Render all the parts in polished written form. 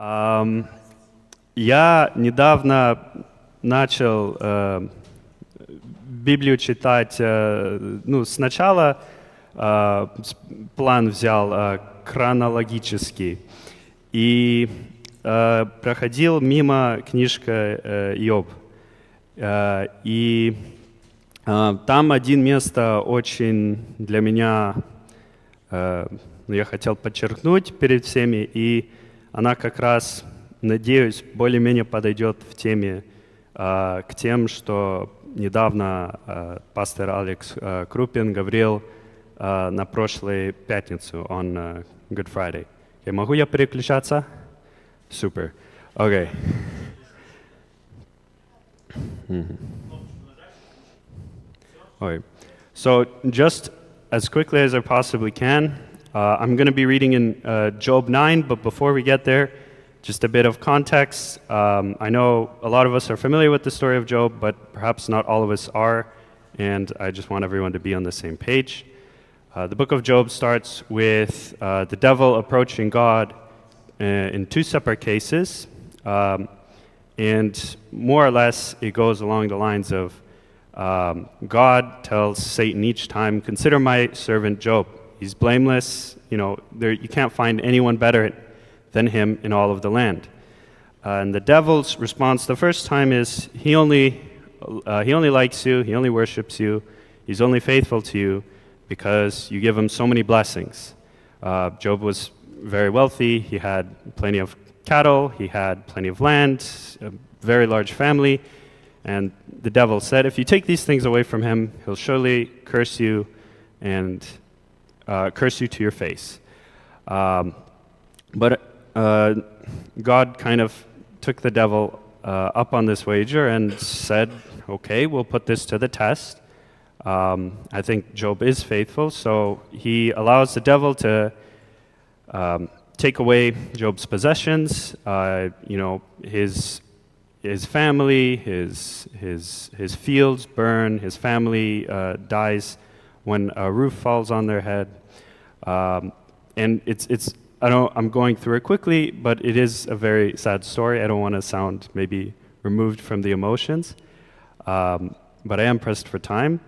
Я недавно начал Библию читать, сначала план взял хронологический и проходил мимо книжка Иов. И там один место очень для меня, я хотел подчеркнуть перед всеми, и она как раз, надеюсь, более-менее подойдет в теме к тем, что недавно пастор Алекс Крупин говорил на прошлой пятницу, on Good Friday. Okay, могу я переключаться? Супер. Окей. Okay. So just as quickly as I possibly can, I'm going to be reading in Job 9, but before we get there, just a bit of context. I know a lot of us are familiar with the story of Job, but perhaps not all of us are, and I just want everyone to be on the same page. The book of Job starts with the devil approaching God in two separate cases, and more or less it goes along the lines of God tells Satan each time, "Consider my servant Job. He's blameless. You can't find anyone better than him in all of the land." And the devil's response the first time is, he only likes you, he only worships you, he's only faithful to you because you give him so many blessings. Job was very wealthy, he had plenty of cattle, he had plenty of land, a very large family, and the devil said, if you take these things away from him, he'll surely curse you and curse you to your face. But God kind of took the devil up on this wager and said, okay, we'll put this to the test. I think Job is faithful, so he allows the devil to take away Job's possessions, his family, his fields burn, his family dies when a roof falls on their head. And it's I'm going through it quickly, but it is a very sad story. I don't want to sound maybe removed from the emotions, but I am pressed for time.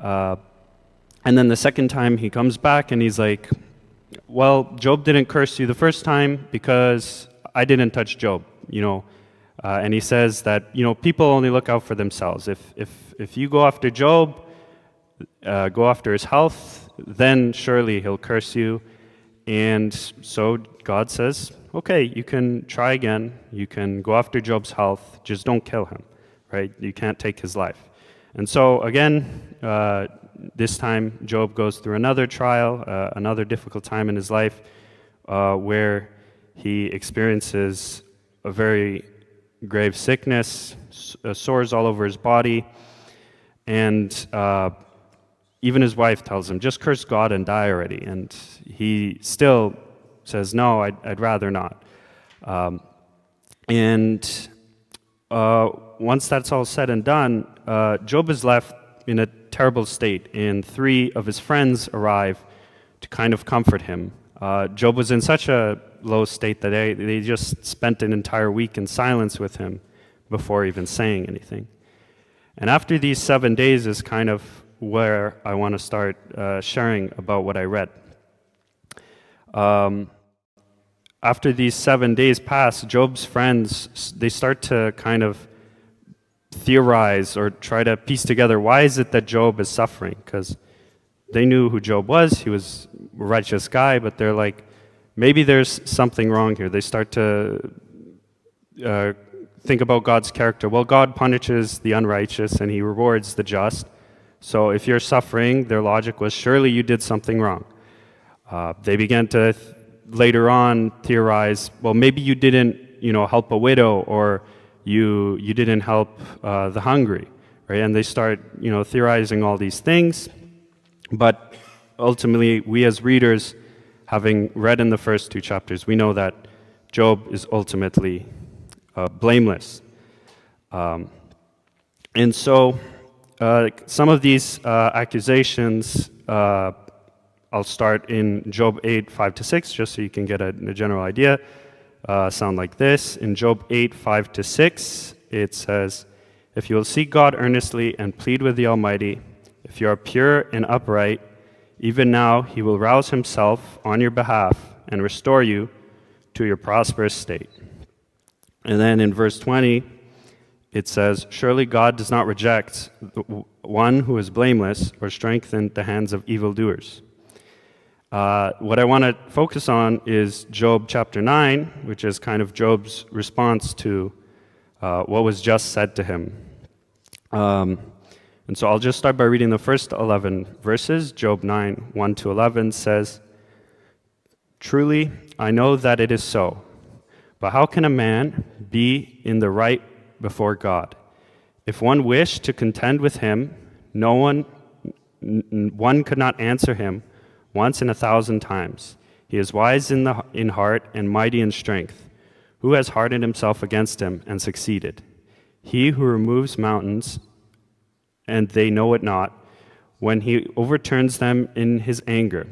And then the second time he comes back and he's like, well, Job didn't curse you the first time because I didn't touch Job, and he says that, people only look out for themselves. If you go after Job, go after his health, then surely he'll curse you. And so God says, okay, you can try again. You can go after Job's health. Just don't kill him, right? You can't take his life. And so again, this time Job goes through another trial, another difficult time in his life, where he experiences a very grave sickness, sores all over his body, and even his wife tells him, just curse God and die already. And he still says, no, I'd rather not. And once that's all said and done, Job is left in a terrible state, and 3 of his friends arrive to kind of comfort him. Job was in such a low state that they just spent an entire week in silence with him before even saying anything. And after these 7 days is kind of where I want to start sharing about what I read. After these 7 days pass, Job's friends, they start to kind of theorize or try to piece together, why is it that Job is suffering? Because they knew who Job was. He was a righteous guy, but they're like, maybe there's something wrong here. They start to think about God's character. Well, God punishes the unrighteous and he rewards the just. So if you're suffering, their logic was, surely you did something wrong. They began to later on theorize, well, maybe you didn't, help a widow, or you didn't help the hungry, right? And they start, theorizing all these things. But ultimately, we as readers, having read in the first 2 chapters, we know that Job is ultimately blameless. And so some of these accusations, I'll start in Job 8, 5-6, just so you can get a general idea. sound like this. In Job 8, 5-6, it says, "If you will seek God earnestly and plead with the Almighty, if you are pure and upright, even now he will rouse himself on your behalf and restore you to your prosperous state." And then in verse 20, it says, "Surely God does not reject one who is blameless or strengthen the hands of evildoers." What I want to focus on is Job chapter 9, which is kind of Job's response to what was just said to him. And so I'll just start by reading the first 11 verses. Job 9, 1-11 says, "Truly, I know that it is so. But how can a man be in the right before God? If one wished to contend with him, one could not answer him once in 1,000 times. He is wise in heart and mighty in strength. Who has hardened himself against him and succeeded? He who removes mountains, and they know it not, when he overturns them in his anger.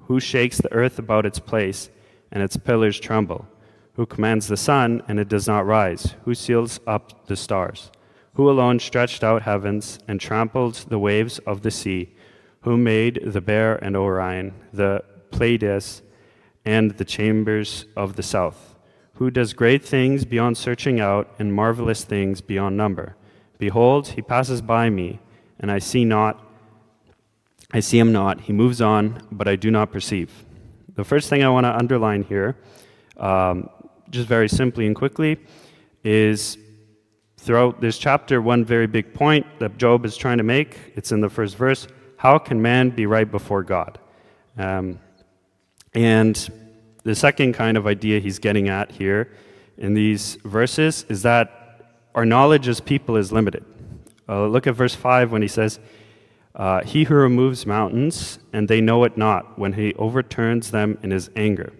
Who shakes the earth about its place, and its pillars tremble? Who commands the sun, and it does not rise? Who seals up the stars? Who alone stretched out heavens, and trampled the waves of the sea? Who made the Bear and Orion, the Pleiades, and the chambers of the south? Who does great things beyond searching out, and marvelous things beyond number? Behold, he passes by me, and I see him not. He moves on, but I do not perceive." The first thing I want to underline here, just very simply and quickly, is throughout this chapter, one very big point that Job is trying to make, it's in the first verse: how can man be right before God? And the second kind of idea he's getting at here in these verses is that our knowledge as people is limited. Look at verse 5 when he says, "He who removes mountains, and they know it not, when he overturns them in his anger."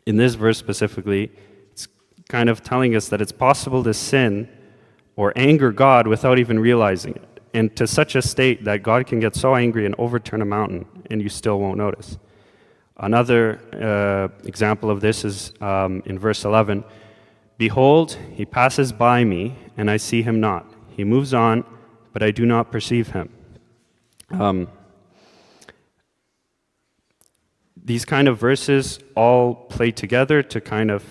In this verse specifically, it's kind of telling us that it's possible to sin or anger God without even realizing it, and to such a state that God can get so angry and overturn a mountain, and you still won't notice. Another example of this is in verse 11, "Behold, he passes by me, and I see him not. He moves on, but I do not perceive him." These kind of verses all play together to kind of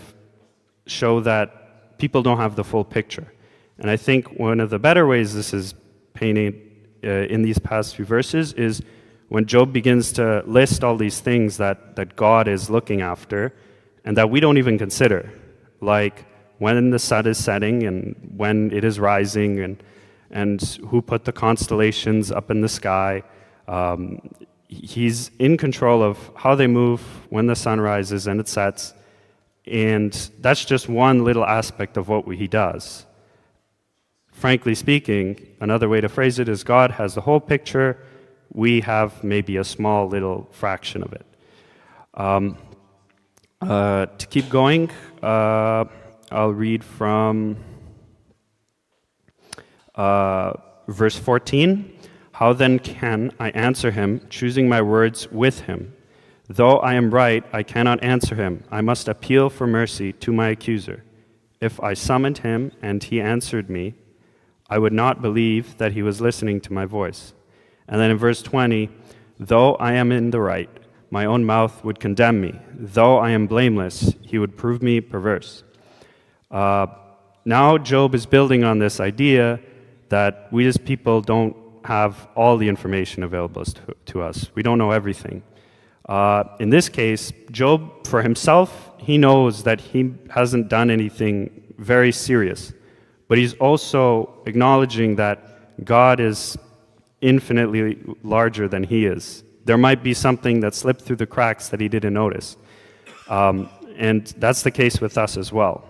show that people don't have the full picture. And I think one of the better ways this is painted in these past few verses is when Job begins to list all these things that God is looking after and that we don't even consider, like when the sun is setting and when it is rising, and who put the constellations up in the sky. He's in control of how they move when the sun rises and it sets, and that's just one little aspect of what he does. Frankly speaking, another way to phrase it is God has the whole picture, we have maybe a small little fraction of it. To keep going, I'll read from verse 14. "How then can I answer him, choosing my words with him? Though I am right, I cannot answer him. I must appeal for mercy to my accuser. If I summoned him and he answered me, I would not believe that he was listening to my voice." And then in verse 20, "Though I am in the right, my own mouth would condemn me. Though I am blameless, he would prove me perverse." Now Job is building on this idea that we as people don't have all the information available to us. We don't know everything. In this case, Job, for himself, he knows that he hasn't done anything very serious, but he's also acknowledging that God is infinitely larger than he is. There might be something that slipped through the cracks that he didn't notice. And that's the case with us as well.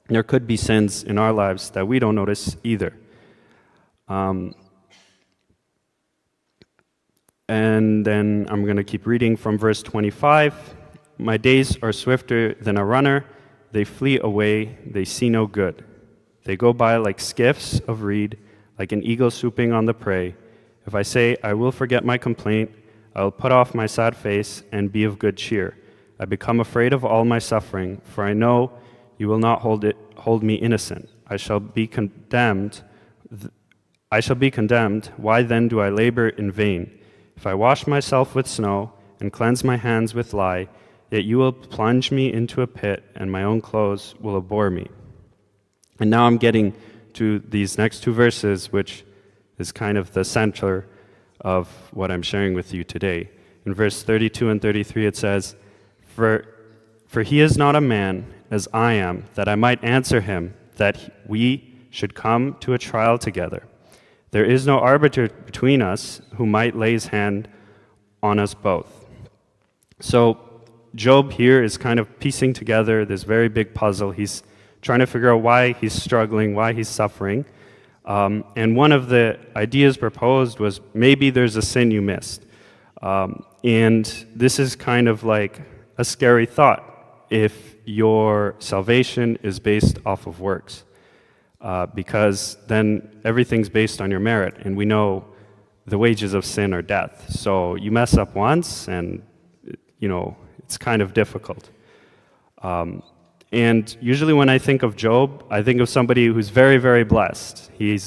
There could be sins in our lives that we don't notice either. And then I'm going to keep reading from verse 25. "My days are swifter than a runner. They flee away. They see no good. They go by like skiffs of reed, like an eagle swooping on the prey. If I say, I will forget my complaint, I will put off my sad face and be of good cheer. I become afraid of all my suffering, for I know you will not hold me innocent. I shall be condemned. Why then do I labor in vain? If I wash myself with snow and cleanse my hands with lye, yet you will plunge me into a pit, and my own clothes will abhor me. And now I'm getting to these next two verses, which is kind of the center of what I'm sharing with you today. In verse 32 and 33 it says, For he is not a man as I am, that I might answer him, that we should come to a trial together. There is no arbiter between us who might lay his hand on us both. So Job here is kind of piecing together this very big puzzle. He's trying to figure out why he's struggling, why he's suffering. And one of the ideas proposed was maybe there's a sin you missed. And this is kind of like a scary thought if your salvation is based off of works. Because then everything's based on your merit, and we know the wages of sin are death. So you mess up once, and it's kind of difficult. And usually when I think of Job, I think of somebody who's very, very blessed. He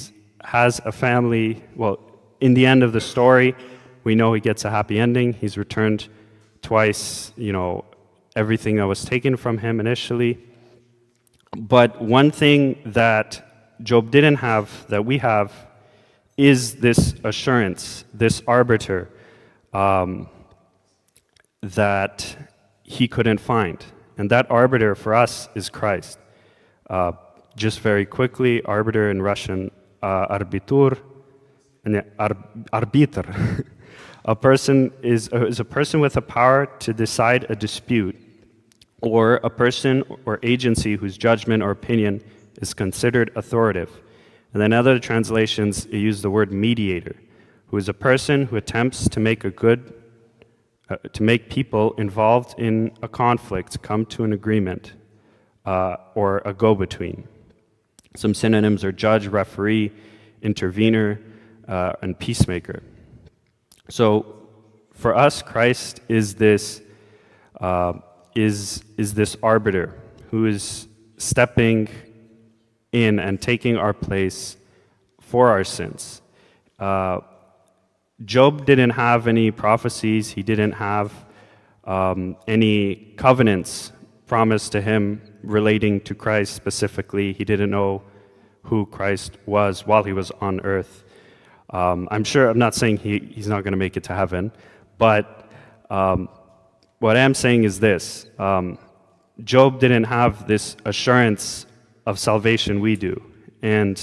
has a family. Well, in the end of the story, we know he gets a happy ending. He's returned twice, everything that was taken from him initially. But one thing that Job didn't have, that we have, is this assurance, this arbiter that he couldn't find. And that arbiter for us is Christ. Just very quickly, arbiter in Russian, arbiter. A person is a person with the power to decide a dispute, or a person or agency whose judgment or opinion is considered authoritative. And then other translations use the word mediator, who is a person who attempts to make people involved in a conflict come to an agreement, or a go-between. Some synonyms are judge, referee, intervener, and peacemaker. So for us, Christ is this arbiter who is stepping in and taking our place for our sins. Job didn't have any prophecies. He didn't have any covenants promised to him relating to Christ specifically. He didn't know who Christ was while he was on earth. I'm not saying he's not going to make it to heaven, but what I am saying is this. Job didn't have this assurance of salvation we do, and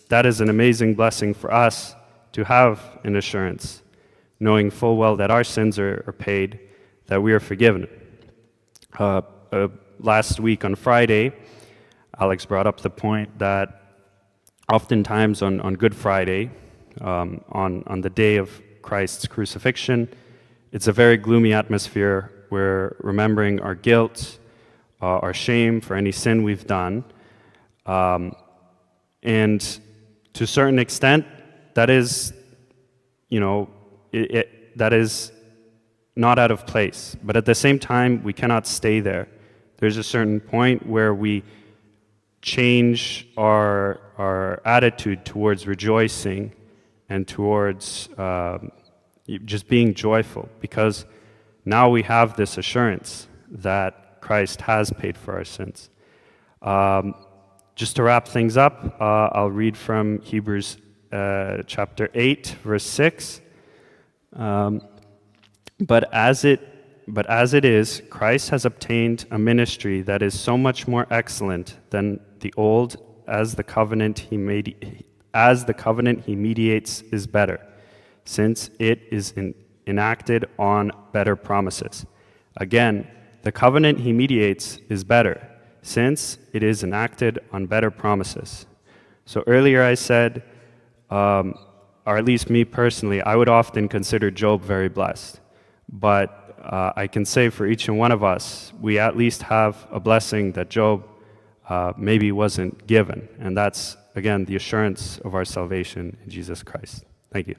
that is an amazing blessing for us to have an assurance, knowing full well that our sins are paid, that we are forgiven. Last week on Friday, Alex brought up the point that oftentimes on Good Friday, on the day of Christ's crucifixion, it's a very gloomy atmosphere. We're remembering our guilt, our shame for any sin we've done. And to a certain extent, that is, that is not out of place. But at the same time, we cannot stay there. There's a certain point where we change our attitude towards rejoicing and towards just being joyful, because now we have this assurance that Christ has paid for our sins. Just to wrap things up, I'll read from Hebrews chapter 8, verse 6. But as it is, Christ has obtained a ministry that is so much more excellent than the old, as the covenant he mediates is better, since it is enacted on better promises. Again, the covenant he mediates is better, since it is enacted on better promises. So earlier I said, or at least me personally, I would often consider Job very blessed. But I can say for each and one of us, we at least have a blessing that Job maybe wasn't given. And that's, again, the assurance of our salvation in Jesus Christ. Thank you.